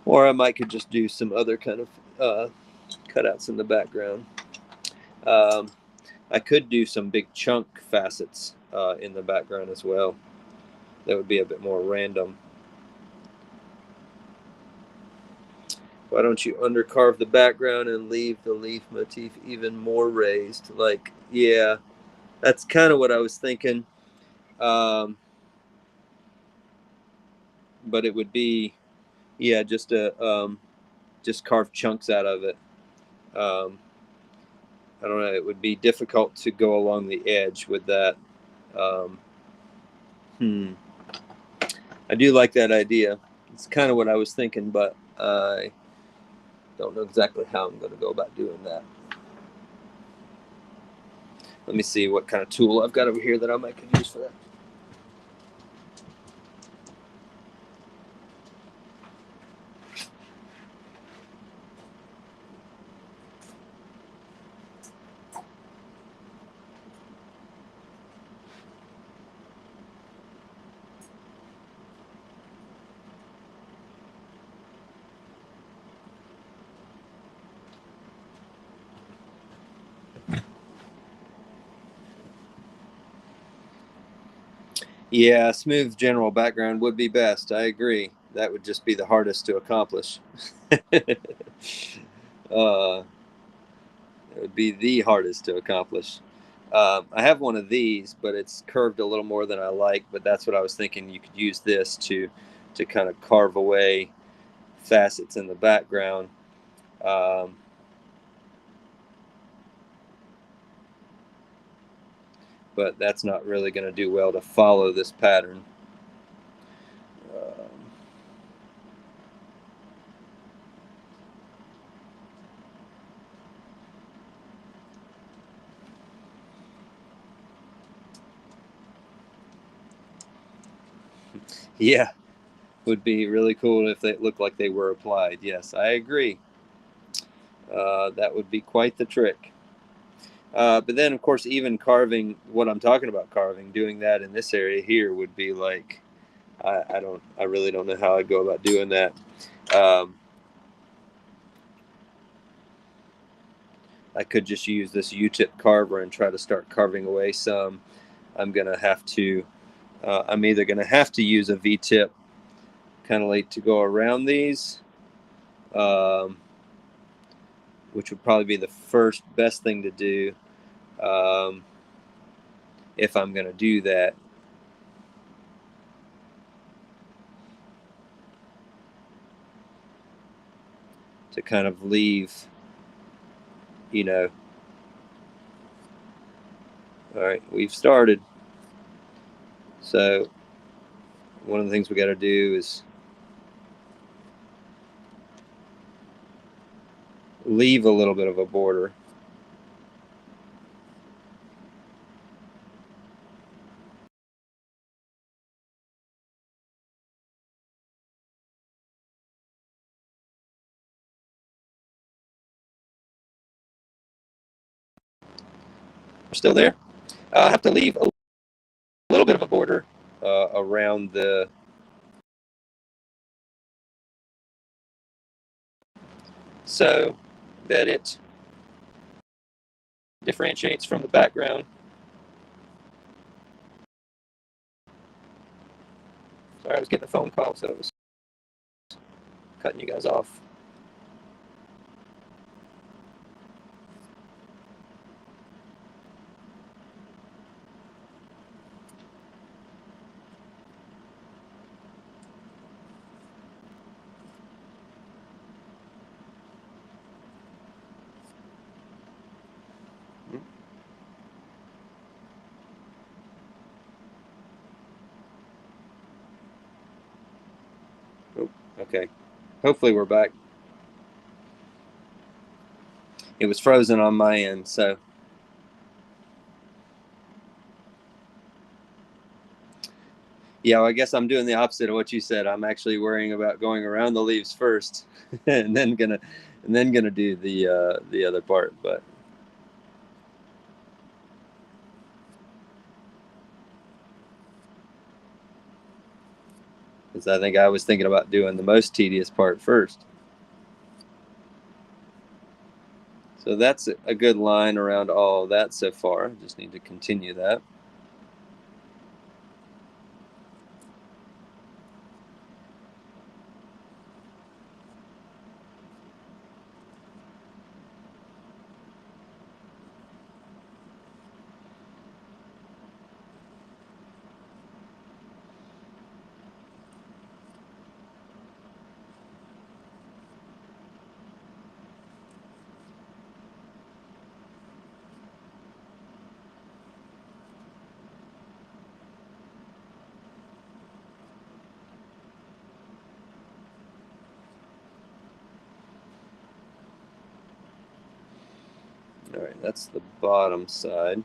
Or I might could just do some other kind of cutouts in the background. I could do some big chunk facets in the background as well. That would be a bit more random. Why don't you undercarve the background and leave the leaf motif even more raised? Like, yeah, that's kind of what I was thinking. But it would be, yeah, just carve chunks out of it. I don't know. It would be difficult to go along the edge with that. I do like that idea. It's kind of what I was thinking, but I don't know exactly how I'm going to go about doing that. Let me see what kind of tool I've got over here that I might could use for that. Yeah, smooth general background would be best. I agree. That would just be the hardest to accomplish. It would be the hardest to accomplish. I have one of these, but it's curved a little more than I like. But that's what I was thinking. You could use this to kind of carve away facets in the background. But that's not really going to do well to follow this pattern. Yeah, would be really cool if they looked like they were applied. Yes, I agree. That would be quite the trick. But then, of course, even carving what I'm talking about carving, doing that in this area here would be like, I really don't know how I'd go about doing that. I could just use this U-tip carver and try to start carving away some. I'm gonna have to. I'm either gonna have to use a V-tip, kind of like to go around these, which would probably be the first best thing to do if I'm gonna do that. To kind of leave, you know. All right, we've started. So one of the things we got to do is leave a little bit of a border. We're still there. I have to leave a little bit of a border around the so that it differentiates from the background. Sorry, I was getting a phone call, so it was cutting you guys off. Oh, okay. Hopefully we're back. It was frozen on my end, so yeah, well, I guess I'm doing the opposite of what you said. I'm actually worrying about going around the leaves first, and then gonna do the other part. But because I think I was thinking about doing the most tedious part first. So that's a good line around all of that so far. Just need to continue that. All right, that's the bottom side.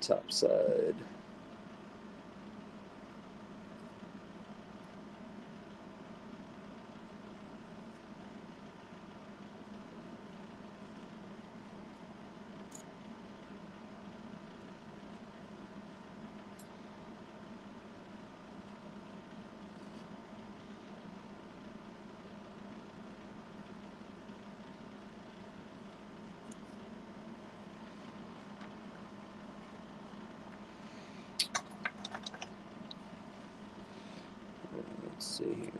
Top side. Let's see here.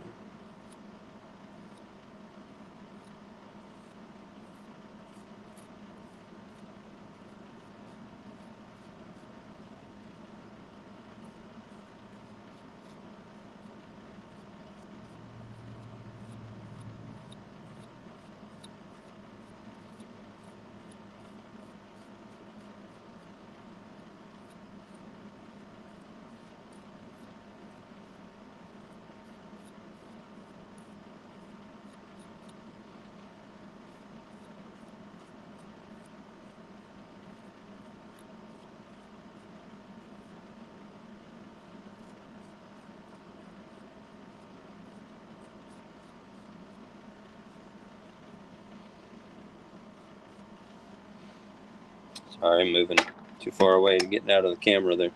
Sorry, I'm moving too far away to getting out of the camera there.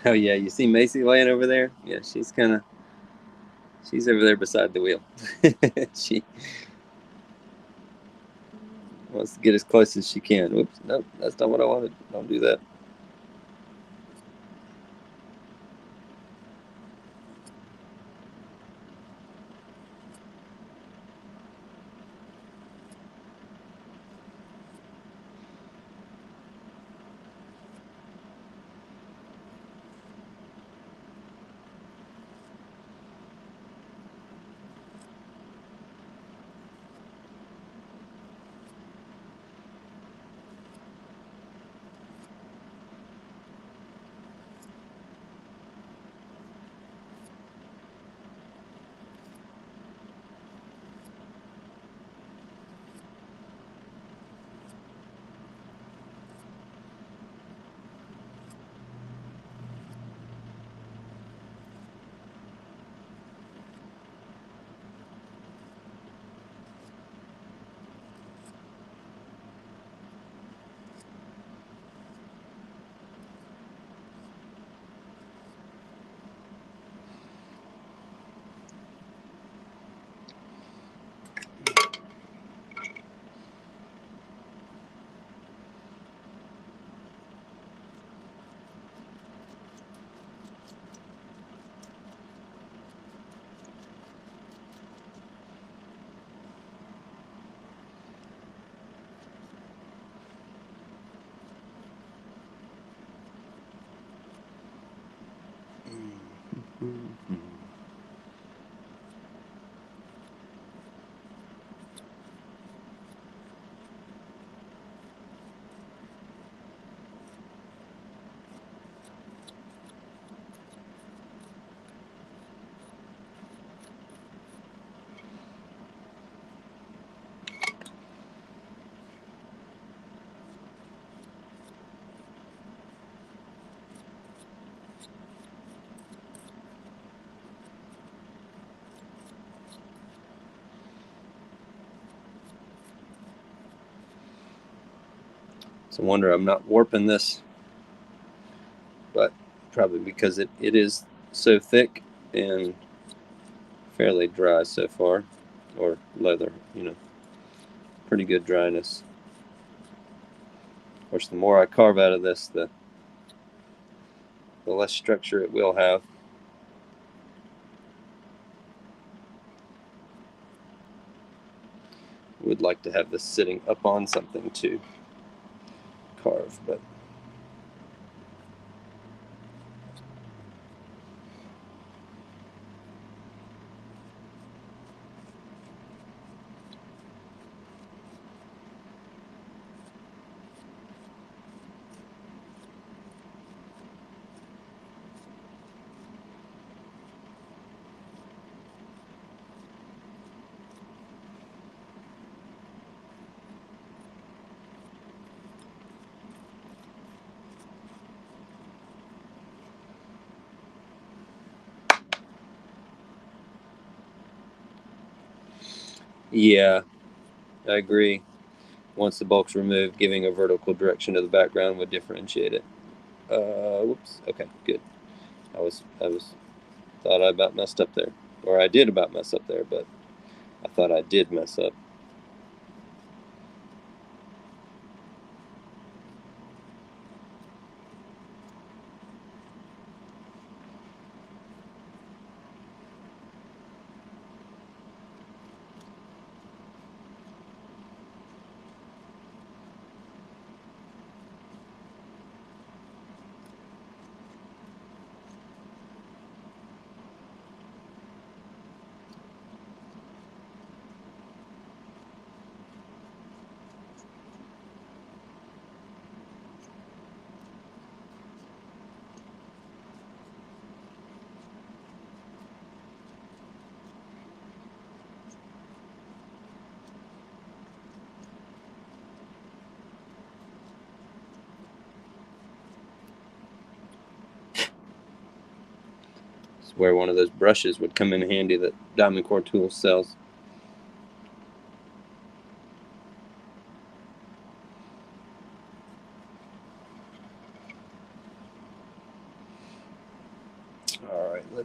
Oh yeah, you see Macy laying over there? Yeah, she's over there beside the wheel. She wants to get as close as she can. Whoops, nope, that's not what I wanted. Don't do that. It's a wonder I'm not warping this, but probably because it is so thick and fairly dry so far, or leather, pretty good dryness. Of course, the more I carve out of this, the less structure it will have. Would like to have this sitting up on something to carve, but yeah, I agree. Once the bulk's removed, giving a vertical direction to the background would differentiate it. Whoops. Okay, good. I thought I about messed up there, or I did about mess up there, but I thought I did mess up. It's where one of those brushes would come in handy that Diamond Core Tools sells.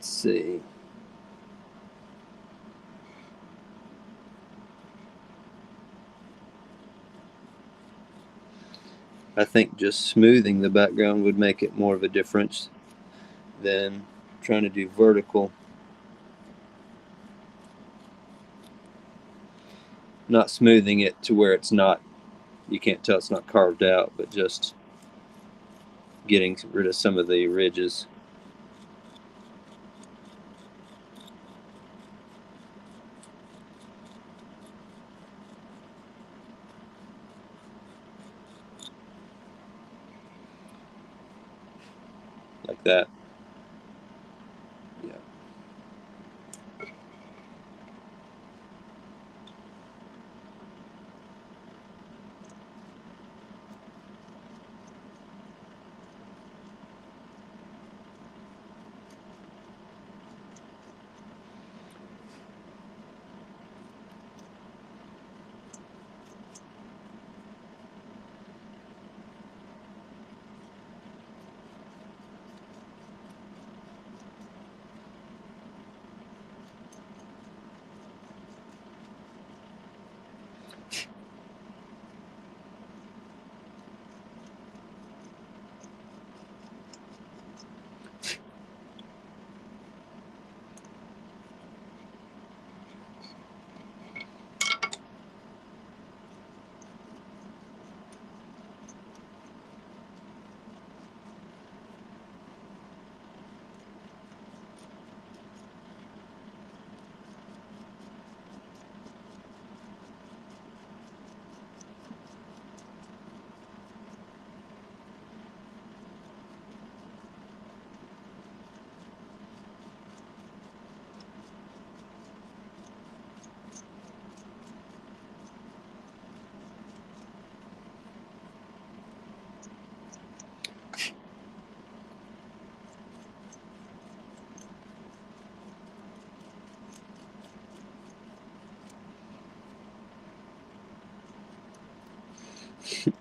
let's see. I think just smoothing the background would make it more of a difference than trying to do vertical. Not smoothing it to where it's not, you can't tell it's not carved out, but just getting rid of some of the ridges. Like that. Yeah.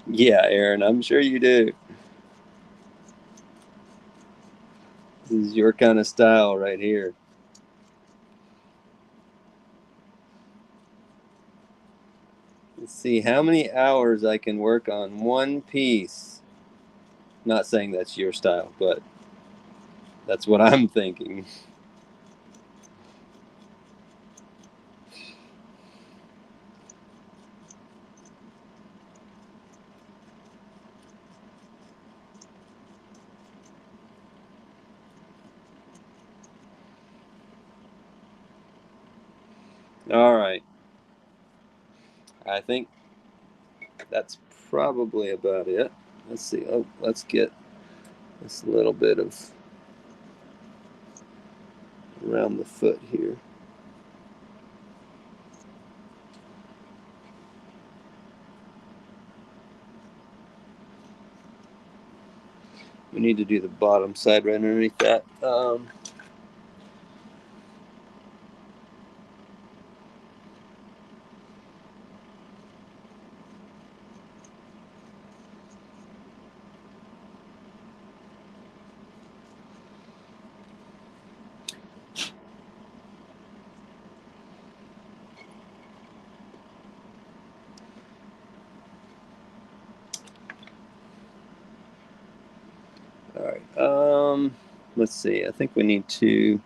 Yeah, Aaron, I'm sure you do. This is your kind of style right here. Let's see how many hours I can work on one piece. Not saying that's your style, but that's what I'm thinking. All right. I think that's probably about it. Let's see. Oh, let's get this little bit of around the foot here. We need to do the bottom side right underneath that. All right. Let's see. I think we need to.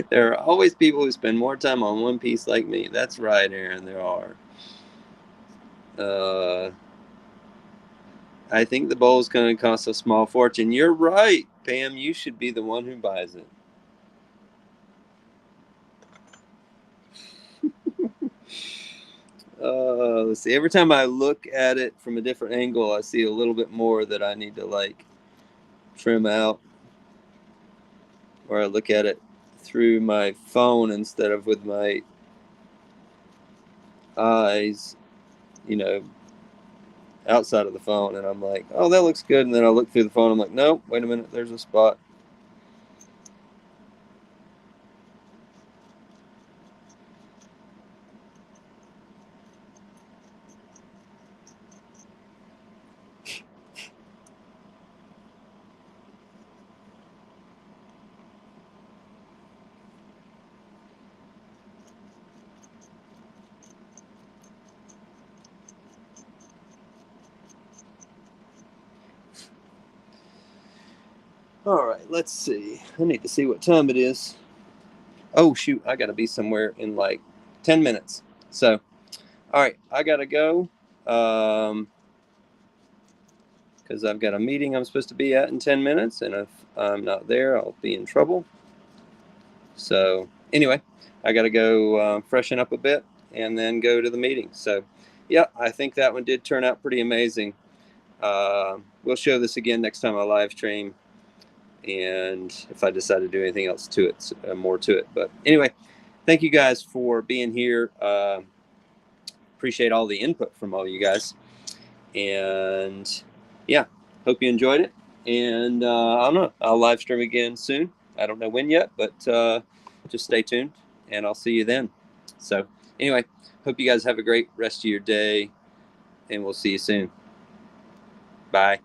There are always people who spend more time on one piece like me. That's right, Aaron. There are. Uh, I think the bowl is going to cost a small fortune. You're right, Pam. You should be the one who buys it. Let's see. Every time I look at it from a different angle, I see a little bit more that I need to like trim out. Or I look at it through my phone instead of with my eyes, you know, outside of the phone. And I'm like, oh, that looks good. And then I look through the phone. I'm like, nope, wait a minute. There's a spot. All right, let's see. I need to see what time it is. Oh, shoot. I got to be somewhere in like 10 minutes. So, all right, I got to go because I've got a meeting I'm supposed to be at in 10 minutes. And if I'm not there, I'll be in trouble. So, anyway, I got to go freshen up a bit and then go to the meeting. So, yeah, I think that one did turn out pretty amazing. We'll show this again next time I live stream. And if I decide to do anything else to it, more to it. But anyway, thank you guys for being here. Appreciate all the input from all you guys. And yeah, hope you enjoyed it. And I don't know, I'll live stream again soon. I don't know when yet, but just stay tuned and I'll see you then. So anyway, hope you guys have a great rest of your day and we'll see you soon. Bye.